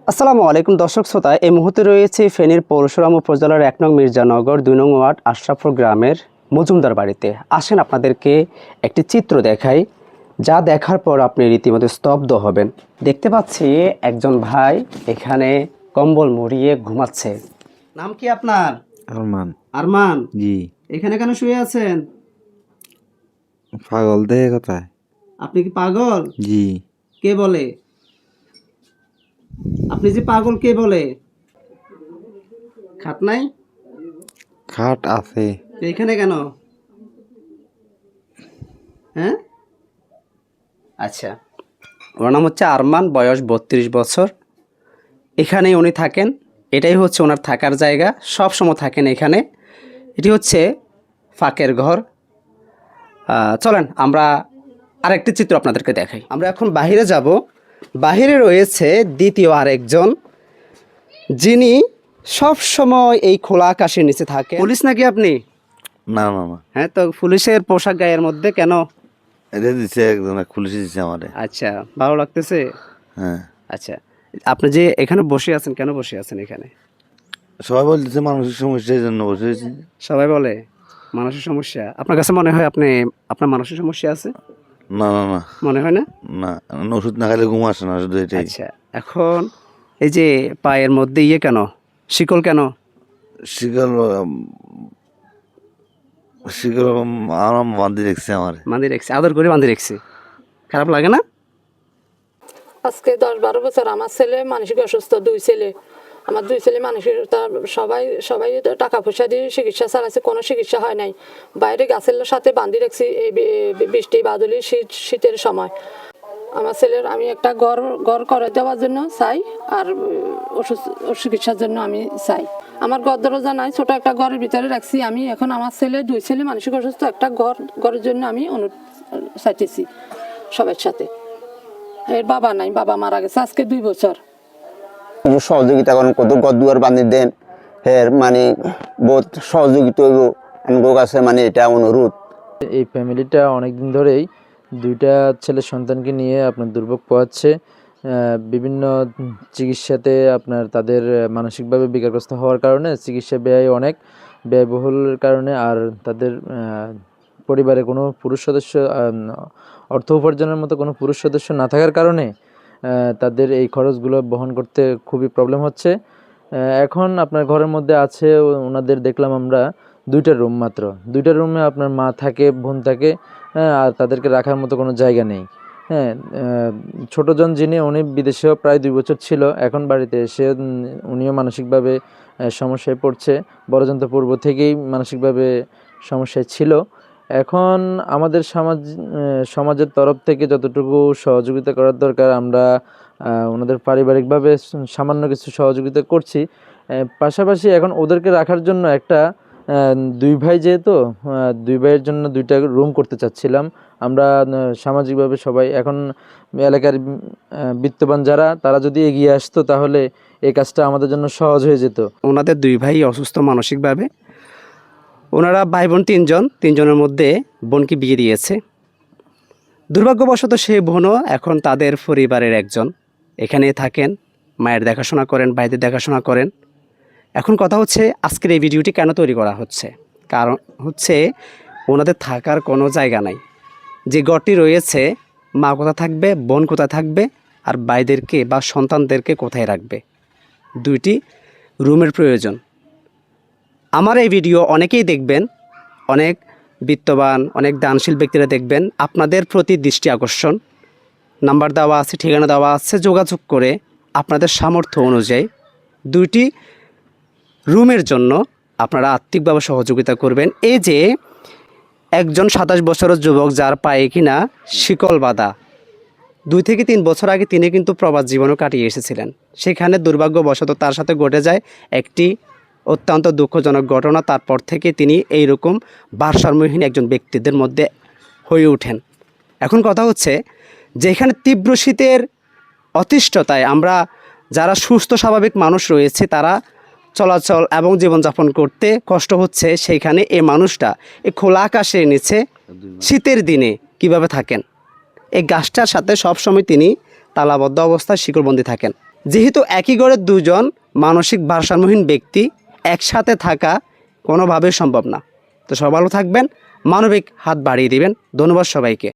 আসসালামু আলাইকুম দর্শক শ্রোতা, এই মুহূর্তে রয়েছে ফেনীর পরশুরাম উপজেলার ১ নং মির্জানগর ২ নং ওয়ার্ড আশরাফপুর গ্রামের মজুমদার বাড়িতে। আসেন আপনাদেরকে একটি চিত্র দেখাই, যা দেখার পর আপনি রীতিমতো স্তব্ধ হবেন। দেখতে পাচ্ছি একজন ভাই এখানে কম্বল মুড়িয়ে ঘুমাচ্ছে। নাম কি আপনার? আরমান। আরমান, জি। এখানে কেন শুয়ে আছেন? পাগল দেখে কোথায়? আপনি কি পাগল? জি। কে বলে আপনি যে পাগল? কে বলে? খাট নাই? খাট আছে। এখানে কেন? হ্যাঁ, আচ্ছা। ওনার নাম হচ্ছে আরমান, বয়স ৩২ বছর। এখানেই উনি থাকেন, এটাই হচ্ছে ওনার থাকার জায়গা, সব সময় থাকেন এখানে। এটি হচ্ছে ফাঁকের ঘর। চলেন আমরা আরেকটি চিত্র আপনাদেরকে দেখাই। আমরা এখন বাইরে যাব। বাহিরে রয়েছে দ্বিতীয় আরেকজন, যিনি সব সময় এই খোলা আকাশের নিচে থাকে। পুলিশ নাকি আপনি? না না না, হ্যাঁ, তো পুলিশের পোশাক গায়ের মধ্যে কেন? এটা দিচ্ছে একজন, পুলিশ দিচ্ছে আমারে। আচ্ছা, ভালো লাগতেছে? হ্যাঁ। আচ্ছা, আপনি যে এখানে বসে আছেন, কেন বসে আছেন এখানে? সবাই বলতেছে মানসিক সমস্যা, এই জন্য বসে রয়েছি। সবাই বলে মানসিক সমস্যা। আপনার কাছে মনে হয় আপনার মানসিক সমস্যা আছে? না না না মনে হয় না? না, ওষুধ না খেলে ঘুম আসে না, শুধু এটাই। আচ্ছা, এখন এই যে পায়ের মধ্যে কেন, শিকল কেন? শিকল শিকল আমার বান্ধি রেখেছে আমারে। বাঁধি রেখেছে, আদর করে বাঁধি রেখেছে। খারাপ লাগে না? আজকে 10-12 বছর আমার ছেলে মানসিক অসুস্থ, দুই ছেলে। আমার দুই ছেলে মানসিক, সবাই সবাই টাকা পয়সা দিয়ে চিকিৎসা চালাচ্ছে, কোনো চিকিৎসা হয় নাই। বাইরে গাছের সাথে বান্ধি রাখছি এই বৃষ্টি বাদলি শীতের সময়। আমার ছেলের আমি একটা ঘর করে দেওয়ার জন্য চাই, আর চিকিৎসার জন্য আমি চাই। আমার ঘর দরজা নাই, ছোট একটা ঘরের ভিতরে রাখছি আমি। এখন আমার দুই ছেলে মানসিক অসুস্থ, একটা ঘরের জন্য আমি চাইতেছি সবার সাথে। এর বাবা নাই, বাবা মারা গেছে আজকে 2 বছর। সহযোগিতা করেন, কত ঘর দুয়ার বান্ধি দেন, এর মানে বহুত সহযোগিতা হইব আমার কাছে, মানে এটা অনুরোধ। এই ফ্যামিলিটা অনেকদিন ধরেই দুইটা ছেলে সন্তানকে নিয়ে আপনার দুর্ভোগ পোহাচ্ছে। বিভিন্ন চিকিৎসাতে আপনার তাদের মানসিকভাবে বিকারগ্রস্ত হওয়ার কারণে চিকিৎসা ব্যয় অনেক ব্যয়বহুল কারণে, আর তাদের পরিবারে কোনো পুরুষ সদস্য, অর্থ উপার্জনের মতো কোনো পুরুষ সদস্য না থাকার কারণে তাদের এই খরচগুলো বহন করতে খুবই প্রবলেম হচ্ছে। এখন আপনার ঘরের মধ্যে আছে ওনাদের, দেখলাম আমরা 2টা রুম, মাত্র 2টা রুমে আপনার মা থাকে, বোন থাকে, আর তাদেরকে রাখার মতো কোনো জায়গা নেই। হ্যাঁ, ছোটজন যিনি, উনি বিদেশেও প্রায় 2 বছর ছিল, এখন বাড়িতে এসে উনিও মানসিকভাবে সমস্যায় পড়ছে। বড়জন তো পূর্ব থেকেই মানসিকভাবে সমস্যায় ছিল। এখন আমাদের সমাজের তরফ থেকে যতটুকু সহযোগিতা করার দরকার আমরা ওনাদের পারিবারিকভাবে সামান্য কিছু সহযোগিতা করছি। পাশাপাশি এখন ওদেরকে রাখার জন্য একটা 2 ভাই, যেহেতু 2 ভাইয়ের জন্য 2টা রুম করতে চাচ্ছিলাম আমরা। সামাজিকভাবে সবাই, এখন এলাকার বিত্তবান যারা, তারা যদি এগিয়ে আসতো তাহলে এই কাজটা আমাদের জন্য সহজ হয়ে যেত। ওনাদের 2 ভাই অসুস্থ মানসিকভাবে। ওনারা ভাই বোন 3জন, 3জনের মধ্যে বোনকে বিয়ে দিয়েছে। দুর্ভাগ্যবশত সেই বোনও এখন তাদের পরিবারের একজন, এখানে থাকেন, মায়ের দেখাশোনা করেন, ভাইদের দেখাশোনা করেন। এখন কথা হচ্ছে, আজকের এই ভিডিওটি কেন তৈরি করা হচ্ছে? কারণ হচ্ছে ওনাদের থাকার কোনো জায়গা নাই। যে ঘরটি রয়েছে, মা কোথায় থাকবে, বোন কোথায় থাকবে, আর ভাইদেরকে বা সন্তানদেরকে কোথায় রাখবে? 2টি রুমের প্রয়োজন। আমার এই ভিডিও অনেকেই দেখবেন, অনেক বিত্তবান, অনেক দানশীল ব্যক্তিরা দেখবেন। আপনাদের প্রতি দৃষ্টি আকর্ষণ, নাম্বার দেওয়া আছে, ঠিকানা দেওয়া আছে, যোগাযোগ করে আপনাদের সামর্থ্য অনুযায়ী 2টি রুমের জন্য আপনারা আর্থিকভাবে সহযোগিতা করবেন। এই যে একজন 27 বছরের যুবক, যার পায়ে কিনা শিকল বাঁধা, 2 থেকে 3 বছর আগে তিনি কিন্তু প্রবাস জীবনও কাটিয়ে এসেছিলেন। সেখানে দুর্ভাগ্যবশত তার সাথে ঘটে যায় একটি অত্যন্ত দুঃখজনক ঘটনা। তারপর থেকে তিনি এইরকম ভারসাম্যহীন একজন ব্যক্তিদের মধ্যে হয়ে ওঠেন। এখন কথা হচ্ছে, যেখানে তীব্র শীতের অতিষ্ঠতায় আমরা যারা সুস্থ স্বাভাবিক মানুষ রয়েছে, তারা চলাচল এবং জীবনযাপন করতে কষ্ট হচ্ছে, সেইখানে এই মানুষটা এই খোলা আকাশের নিচে শীতের দিনে কিভাবে থাকেন? এই গাছটার সাথে সবসময় তিনি তালাবদ্ধ অবস্থায় শিকড়বন্দি থাকেন। যেহেতু একই ঘরের দুজন মানসিক ভারসাম্যহীন ব্যক্তি একসাথে থাকা কোনোভাবেই সম্ভব না। তো সবাই ভালো থাকবেন, মানবিক হাত বাড়িয়ে দিবেন। ধন্যবাদ সবাইকে।